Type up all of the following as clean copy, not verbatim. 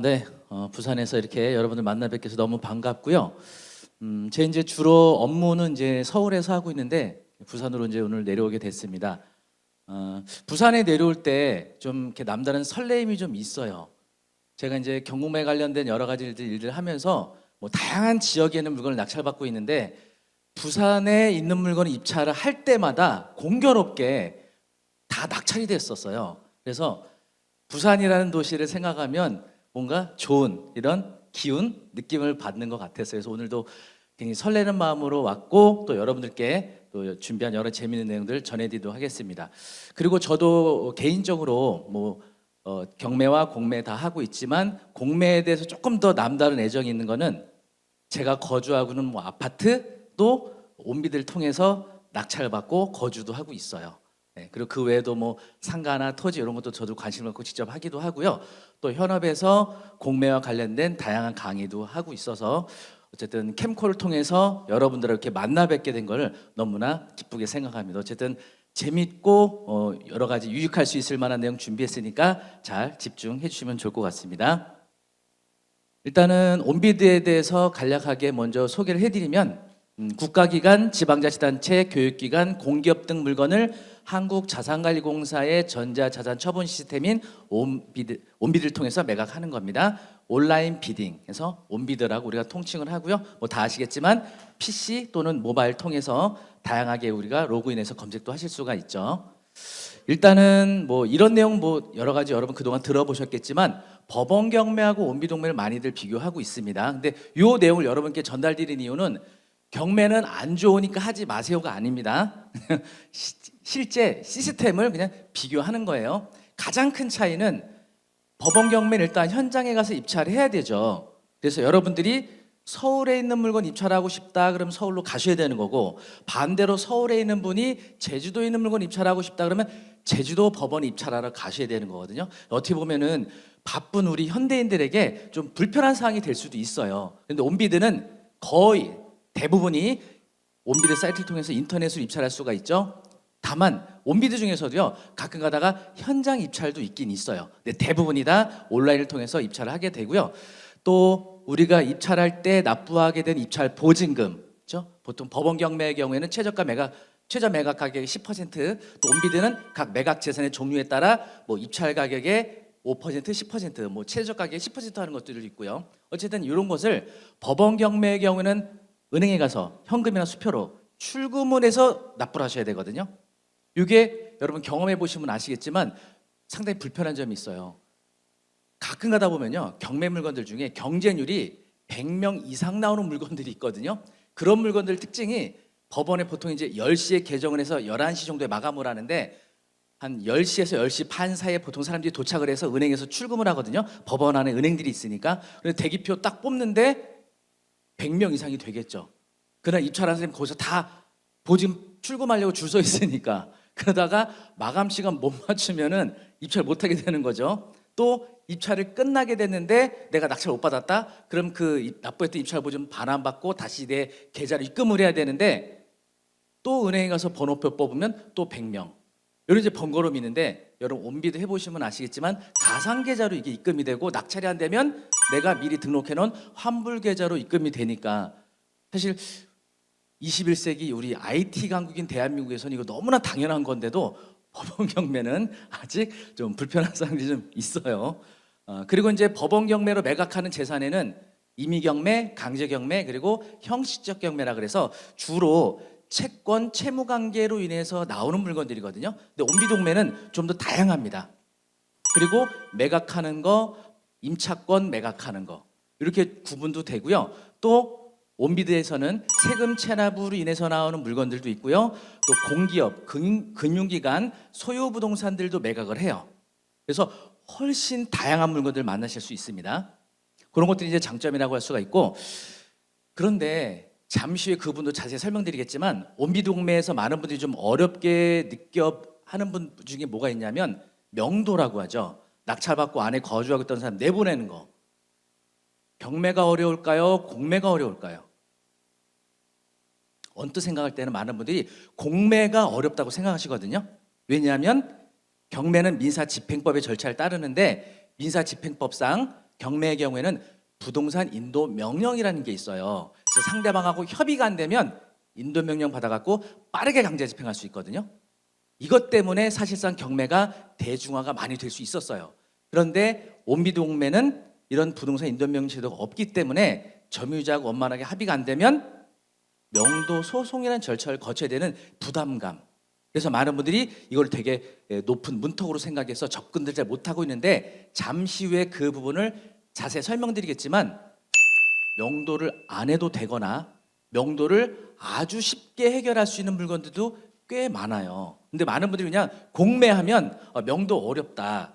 네. 부산에서 이렇게 여러분들 만나 뵙게 해서 너무 반갑고요. 제 이제 주로 업무는 이제 서울에서 하고 있는데 부산으로 이제 오늘 내려오게 됐습니다. 부산에 내려올 때 좀 이렇게 남다른 설레임이 좀 있어요. 제가 이제 경공매 관련된 여러 가지 일들 하면서 뭐 다양한 지역에 있는 물건을 낙찰받고 있는데 부산에 있는 물건을 입찰을 할 때마다 공교롭게 다 낙찰이 됐었어요. 그래서 부산이라는 도시를 생각하면 뭔가 좋은 이런 기운, 느낌을 받는 것 같았어요. 그래서 오늘도 굉장히 설레는 마음으로 왔고 또 여러분들께 또 준비한 여러 재미있는 내용들 전해드리도록 하겠습니다. 그리고 저도 개인적으로 뭐 경매와 공매 다 하고 있지만 공매에 대해서 조금 더 남다른 애정이 있는 거는 제가 거주하고는 뭐 아파트 또 온비들 통해서 낙찰받고 거주도 하고 있어요. 네, 그리고 그 외에도 뭐 상가나 토지 이런 것도 저도 관심을 갖고 직접 하기도 하고요. 또 현업에서 공매와 관련된 다양한 강의도 하고 있어서 어쨌든 캠코를 통해서 여러분들을 이렇게 만나 뵙게 된 걸 너무나 기쁘게 생각합니다. 어쨌든 재밌고 여러 가지 유익할 수 있을 만한 내용 준비했으니까 잘 집중해 주시면 좋을 것 같습니다. 일단은 온비드에 대해서 간략하게 먼저 소개를 해드리면 국가기관, 지방자치단체, 교육기관, 공기업 등 물건을 한국자산관리공사의 전자자산 처분 시스템인 온비드를 통해서 매각하는 겁니다. 온라인 비딩에서 온비드라고 우리가 통칭을 하고요. 뭐 다 아시겠지만 PC 또는 모바일 통해서 다양하게 우리가 로그인해서 검색도 하실 수가 있죠. 일단은 뭐 이런 내용 뭐 여러 가지 여러분 그동안 들어보셨겠지만 법원 경매하고 온비 동매를 많이들 비교하고 있습니다. 근데 이 내용을 여러분께 전달드린 이유는 경매는 안 좋으니까 하지 마세요가 아닙니다. 실제 시스템을 그냥 비교하는 거예요. 가장 큰 차이는 법원 경매는 일단 현장에 가서 입찰을 해야 되죠. 그래서 여러분들이 서울에 있는 물건 입찰하고 싶다 그러면 서울로 가셔야 되는 거고, 반대로 서울에 있는 분이 제주도에 있는 물건 입찰하고 싶다 그러면 제주도 법원 입찰하러 가셔야 되는 거거든요. 어떻게 보면은 바쁜 우리 현대인들에게 좀 불편한 사항이 될 수도 있어요. 근데 온비드는 거의 대부분이 온비드 사이트를 통해서 인터넷으로 입찰할 수가 있죠. 다만 온비드 중에서도요 가끔 가다가 현장 입찰도 있긴 있어요. 근데 대부분이 다 온라인을 통해서 입찰을 하게 되고요. 또 우리가 입찰할 때 납부하게 된 입찰 보증금, 그렇죠? 보통 법원 경매의 경우에는 최저 매각 가격의 10%, 또 온비드는 각 매각 재산의 종류에 따라 뭐 입찰 가격의 5%, 10%, 뭐 최저 가격의 10% 하는 것들도 있고요. 어쨌든 이런 것을 법원 경매의 경우에는 은행에 가서 현금이나 수표로 출금을 해서 납부를 하셔야 되거든요. 이게 여러분 경험해 보시면 아시겠지만 상당히 불편한 점이 있어요. 가끔 가다 보면요 경매 물건들 중에 경쟁률이 100명 이상 나오는 물건들이 있거든요. 그런 물건들 특징이 법원에 보통 이제 10시에 개정을 해서 11시 정도에 마감을 하는데 한 10시에서 10시 반 사이에 보통 사람들이 도착을 해서 은행에서 출금을 하거든요. 법원 안에 은행들이 있으니까. 그래서 대기표 딱 뽑는데 100명 이상이 되겠죠. 그날 입찰한 사람이 거기서 다 보증 출금하려고 줄 서 있으니까. 그러다가 마감 시간 못 맞추면은 입찰 못 하게 되는 거죠. 또 입찰을 끝나게 됐는데 내가 낙찰 못 받았다? 그럼 그 납부했던 입찰 보증 반환받고 다시 내 계좌로 입금을 해야 되는데 또 은행에 가서 번호표 뽑으면 또 100명. 이런 이제 번거로움이 있는데 여러분 온비드 해보시면 아시겠지만 가상 계좌로 이게 입금이 되고 낙찰이 안 되면 내가 미리 등록해 놓은 환불 계좌로 입금이 되니까 사실 21세기 우리 IT 강국인 대한민국에서는 이거 너무나 당연한 건데도 법원 경매는 아직 좀 불편한 사항이 좀 있어요. 그리고 이제 법원 경매로 매각하는 재산에는 임의 경매, 강제 경매 그리고 형식적 경매라 그래서 주로 채권, 채무 관계로 인해서 나오는 물건들이거든요. 근데 온비 동매는 좀 더 다양합니다. 그리고 매각하는 거, 임차권 매각하는 거 이렇게 구분도 되고요. 또 온비드에서는 세금 체납으로 인해서 나오는 물건들도 있고요. 또 공기업, 금융기관, 소유 부동산들도 매각을 해요. 그래서 훨씬 다양한 물건들을 만나실 수 있습니다. 그런 것들이 이제 장점이라고 할 수가 있고, 그런데 잠시 후에 그분도 자세히 설명드리겠지만 온비 동매에서 많은 분들이 좀 어렵게 느껴 하는 분 중에 뭐가 있냐면 명도라고 하죠. 낙찰받고 안에 거주하고 있던 사람 내보내는 거. 경매가 어려울까요? 공매가 어려울까요? 언뜻 생각할 때는 많은 분들이 공매가 어렵다고 생각하시거든요. 왜냐하면 경매는 민사집행법의 절차를 따르는데 민사집행법상 경매의 경우에는 부동산 인도 명령이라는 게 있어요. 그래서 상대방하고 협의가 안 되면 인도 명령 받아갖고 빠르게 강제 집행할 수 있거든요. 이것 때문에 사실상 경매가 대중화가 많이 될 수 있었어요. 그런데 온비드 공매는 이런 부동산 인도 명령 제도가 없기 때문에 점유자하고 원만하게 합의가 안 되면 명도 소송이라는 절차를 거쳐야 되는 부담감. 그래서 많은 분들이 이걸 되게 높은 문턱으로 생각해서 접근들 잘 못하고 있는데, 잠시 후에 그 부분을 자세히 설명드리겠지만, 명도를 안 해도 되거나 명도를 아주 쉽게 해결할 수 있는 물건들도 꽤 많아요. 근데 많은 분들이 그냥 공매하면 명도 어렵다,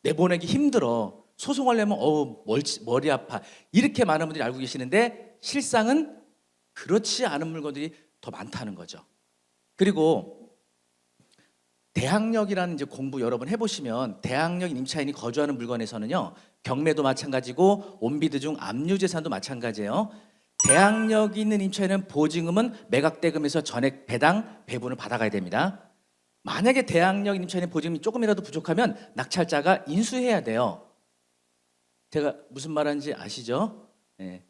내보내기 힘들어, 소송하려면 머리 아파, 이렇게 많은 분들이 알고 계시는데 실상은 그렇지 않은 물건들이 더 많다는 거죠. 그리고 대항력이라는 이제 공부 여러 번 해보시면, 대항력 임차인이 거주하는 물건에서는요, 경매도 마찬가지고 온비드 중 압류재산도 마찬가지예요. 대항력이 있는 임차인은 보증금은 매각대금에서 전액 배당 배분을 받아가야 됩니다. 만약에 대항력 임차인의 보증금이 조금이라도 부족하면 낙찰자가 인수해야 돼요. 제가 무슨 말하는지 아시죠? 네.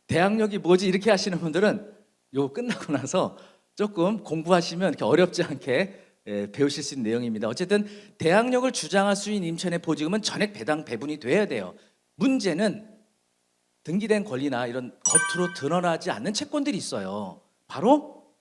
대항력이 뭐지 이렇게 하시는 분들은 이거 끝나고 나서 조금 공부하시면 이렇게 어렵지 않게 배우실 수 있는 내용입니다. 어쨌든 대항력을 주장할 수 있는 임차인의 보증금은 전액 배당 배분이 돼야 돼요. 문제는 등기된 권리나 이런 겉으로 드러나지 않는 채권들이 있어요. 바로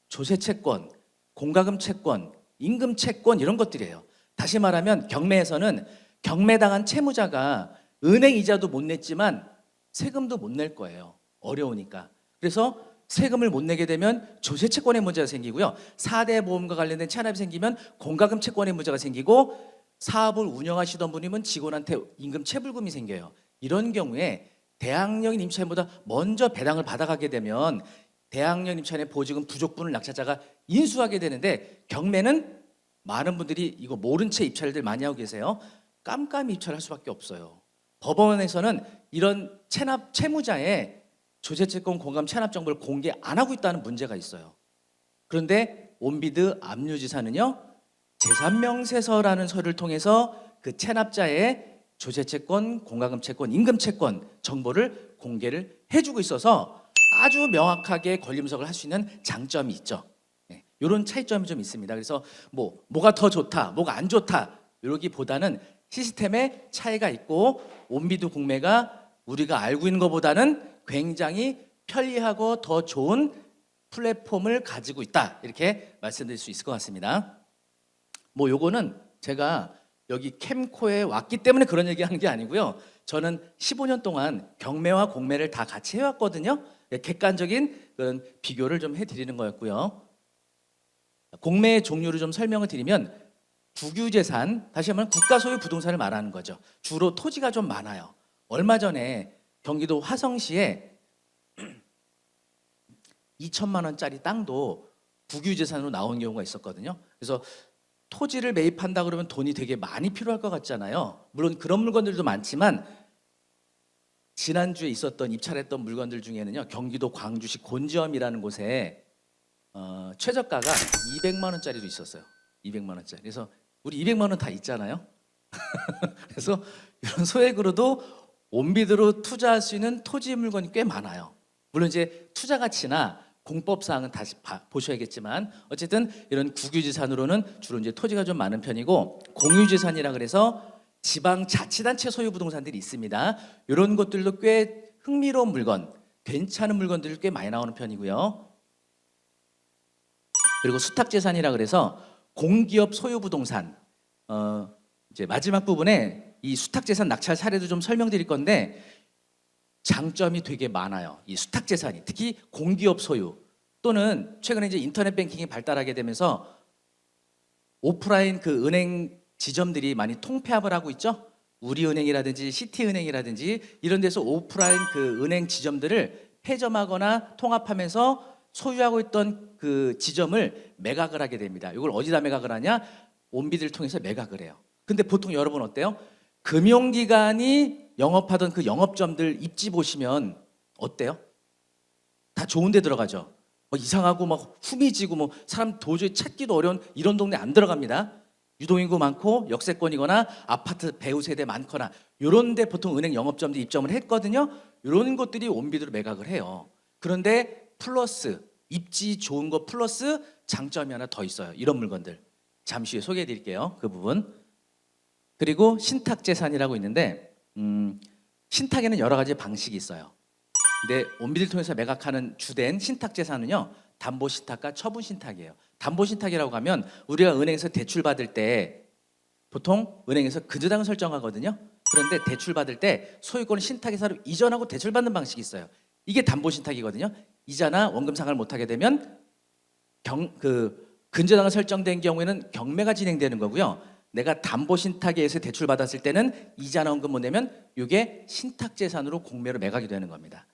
조세 채권, 공과금 채권, 임금 채권, 이런 것들이에요. 다시 말하면 경매에서는 경매당한 채무자가 은행 이자도 못 냈지만 세금도 못 낼 거예요. 어려우니까. 그래서 세금을 못 내게 되면 조세 채권의 문제가 생기고요. 4대 보험과 관련된 체납이 생기면 공과금 채권의 문제가 생기고, 사업을 운영하시던 분이면 직원한테 임금 체불금이 생겨요. 이런 경우에 대항력인 임차인보다 먼저 배당을 받아가게 되면 대항력 임차인의 보증금 부족분을 낙찰자가 인수하게 되는데, 경매는 많은 분들이 이거 모른 채 입찰들 많이 하고 계세요. 깜깜이 입찰할 수밖에 없어요. 법원에서는 이런 채무자의 조세채권 공과금 체납 정보를 공개 안 하고 있다는 문제가 있어요. 그런데 온비드 압류지사는요, 재산명세서라는 서류를 통해서 그 체납자의 조세채권, 공과금 채권, 임금 채권 정보를 공개를 해주고 있어서 아주 명확하게 권리 분석을 할 수 있는 장점이 있죠. 네, 이런 차이점이 좀 있습니다. 그래서 뭐가 더 좋다, 뭐가 안 좋다 이러기보다는 시스템의 차이가 있고, 온비드 공매가 우리가 알고 있는 것보다는 굉장히 편리하고 더 좋은 플랫폼을 가지고 있다, 이렇게 말씀드릴 수 있을 것 같습니다. 요거는 제가 여기 캠코에 왔기 때문에 그런 얘기하는 게 아니고요. 저는 15년 동안 경매와 공매를 다 같이 해왔거든요. 객관적인 그런 비교를 좀 해드리는 거였고요. 공매의 종류를 좀 설명을 드리면, 국유재산, 다시 한번 국가 소유 부동산을 말하는 거죠. 주로 토지가 좀 많아요. 얼마 전에 경기도 화성시에 2천만 원짜리 땅도 국유재산으로 나온 경우가 있었거든요. 그래서 토지를 매입한다 그러면 돈이 되게 많이 필요할 것 같잖아요. 물론 그런 물건들도 많지만, 지난주에 있었던 입찰했던 물건들 중에는요, 경기도 광주시 곤지암이라는 곳에 최저가가 200만 원짜리도 있었어요. 200만 원짜리. 그래서 우리 200만 원 다 있잖아요. 그래서 이런 소액으로도 온비드로 투자할 수 있는 토지 물건이 꽤 많아요. 물론 이제 투자 가치나 공법사항은 다시 보셔야겠지만, 어쨌든 이런 국유지산으로는 주로 이제 토지가 좀 많은 편이고, 공유지산이라 그래서 지방자치단체 소유 부동산들이 있습니다. 이런 것들도 꽤 흥미로운 물건, 괜찮은 물건들이 꽤 많이 나오는 편이고요. 그리고 수탁재산이라 그래서 공기업 소유 부동산, 이제 마지막 부분에 이 수탁재산 낙찰 사례도 좀 설명드릴 건데, 장점이 되게 많아요. 이 수탁재산이 특히 공기업 소유, 또는 최근에 이제 인터넷 뱅킹이 발달하게 되면서 오프라인 그 은행 지점들이 많이 통폐합을 하고 있죠. 우리은행이라든지 시티은행이라든지 이런 데서 오프라인 그 은행 지점들을 폐점하거나 통합하면서 소유하고 있던 그 지점을 매각을 하게 됩니다. 이걸 어디다 매각을 하냐? 온비드를 통해서 매각을 해요. 근데 보통 여러분 어때요? 금융기관이 영업하던 그 영업점들 입지 보시면 어때요? 다 좋은 데 들어가죠. 이상하고 막 후미지고 사람 도저히 찾기도 어려운 이런 동네 안 들어갑니다. 유동인구 많고 역세권이거나 아파트 배우 세대 많거나 이런 데 보통 은행 영업점들이 입점을 했거든요. 이런 것들이 온비드로 매각을 해요. 그런데 플러스 입지 좋은 거 플러스 장점이 하나 더 있어요. 이런 물건들 잠시 후에 소개해 드릴게요. 그 부분. 그리고 신탁재산이라고 있는데 신탁에는 여러 가지 방식이 있어요. 근데 온비드를 통해서 매각하는 주된 신탁재산은요, 담보신탁과 처분신탁이에요. 담보신탁이라고 하면 우리가 은행에서 대출 받을 때 보통 은행에서 근저당을 설정하거든요. 그런데 대출 받을 때 소유권을 신탁회사로 이전하고 대출 받는 방식이 있어요. 이게 담보신탁이거든요. 이자나 원금 상환을 못하게 되면 근저당을 설정된 경우에는 경매가 진행되는 거고요. 내가 담보신탁에 의해서 대출 받았을 때는 이자나 원금 못 내면 이게 신탁재산으로 공매로 매각이 되는 겁니다.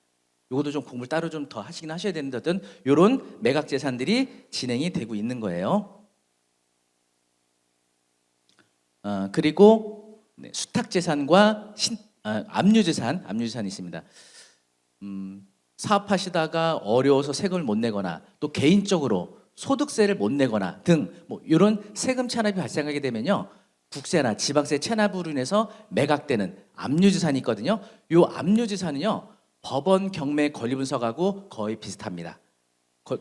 요것도 좀 공부를 따로 좀 더 하시긴 하셔야 되는데 어떤 이런 매각 재산들이 진행이 되고 있는 거예요. 그리고 수탁 재산과 압류 재산이 있습니다. 사업하시다가 어려워서 세금을 못 내거나 또 개인적으로 소득세를 못 내거나 등 뭐 이런 세금 체납이 발생하게 되면요, 국세나 지방세 체납으로 인해서 매각되는 압류 재산이 있거든요. 이 압류 재산은요, 법원 경매 권리 분석하고 거의 비슷합니다.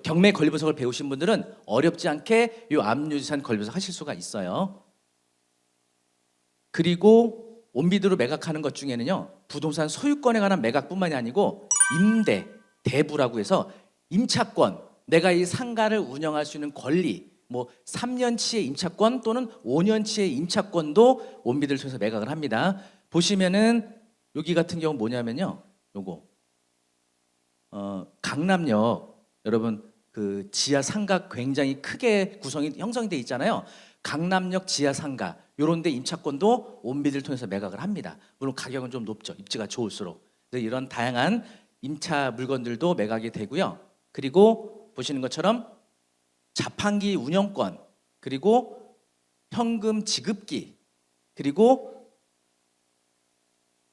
경매 권리 분석을 배우신 분들은 어렵지 않게 이 압류재산 권리 분석 하실 수가 있어요. 그리고 온비드로 매각하는 것 중에는요, 부동산 소유권에 관한 매각뿐만이 아니고 임대, 대부라고 해서 임차권, 내가 이 상가를 운영할 수 있는 권리, 뭐 3년치의 임차권 또는 5년치의 임차권도 온비드를 통해서 매각을 합니다. 보시면은 여기 같은 경우 뭐냐면요, 요거 강남역, 여러분 그 지하 상가 굉장히 크게 형성이 돼 있잖아요. 강남역 지하 상가 요런 데 임차권도 온비드를 통해서 매각을 합니다. 물론 가격은 좀 높죠. 입지가 좋을수록. 그래서 이런 다양한 임차 물건들도 매각이 되고요. 그리고 보시는 것처럼 자판기 운영권, 그리고 현금 지급기, 그리고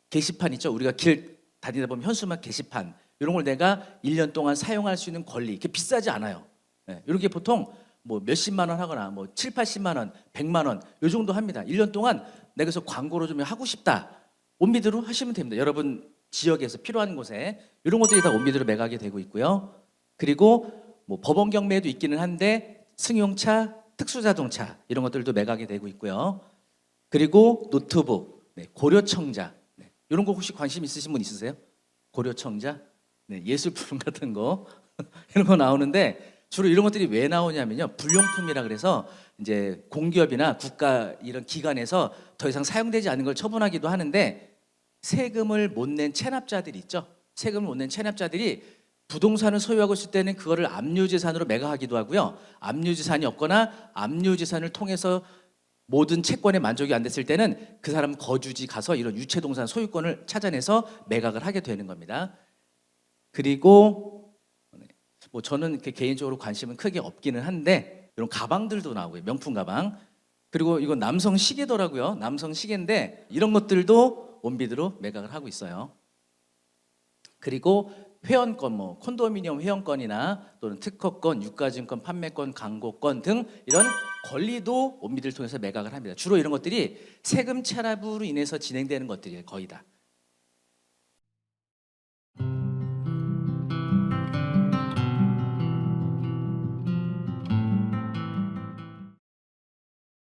게시판 있죠. 우리가 길 다니다 보면 현수막 게시판, 이런 걸 내가 1년 동안 사용할 수 있는 권리, 이게 비싸지 않아요. 이렇게 보통 뭐 몇십만 원 하거나 뭐 7, 80만 원, 100만 원 요 정도 합니다. 1년 동안 내가 그래서 광고로 좀 하고 싶다. 온비드로 하시면 됩니다. 여러분 지역에서 필요한 곳에 이런 것들이 다 온비드로 매각이 되고 있고요. 그리고 뭐 법원 경매도 있기는 한데 승용차, 특수자동차 이런 것들도 매각이 되고 있고요. 그리고 노트북, 고려청자, 이런 거 혹시 관심 있으신 분 있으세요? 고려청자, 예술품 같은 거 이런 거 나오는데 주로 이런 것들이 왜 나오냐면요, 불용품이라 그래서 이제 공기업이나 국가 이런 기관에서 더 이상 사용되지 않는 걸 처분하기도 하는데 세금을 못 낸 체납자들이 있죠. 세금을 못 낸 체납자들이 부동산을 소유하고 있을 때는 그거를 압류재산으로 매각하기도 하고요. 압류재산이 없거나 압류재산을 통해서 모든 채권에 만족이 안 됐을 때는 그 사람 거주지 가서 이런 유체동산 소유권을 찾아내서 매각을 하게 되는 겁니다. 그리고 뭐 저는 개인적으로 관심은 크게 없기는 한데 이런 가방들도 나오고요. 명품 가방. 그리고 이건 남성 시계더라고요. 남성 시계인데 이런 것들도 온비드로 매각을 하고 있어요. 그리고 회원권, 뭐 콘도미니엄 회원권이나 또는 특허권, 유가증권, 판매권, 광고권 등 이런 권리도 온비드를 통해서 매각을 합니다. 주로 이런 것들이 세금 체납으로 인해서 진행되는 것들이에요. 거의 다.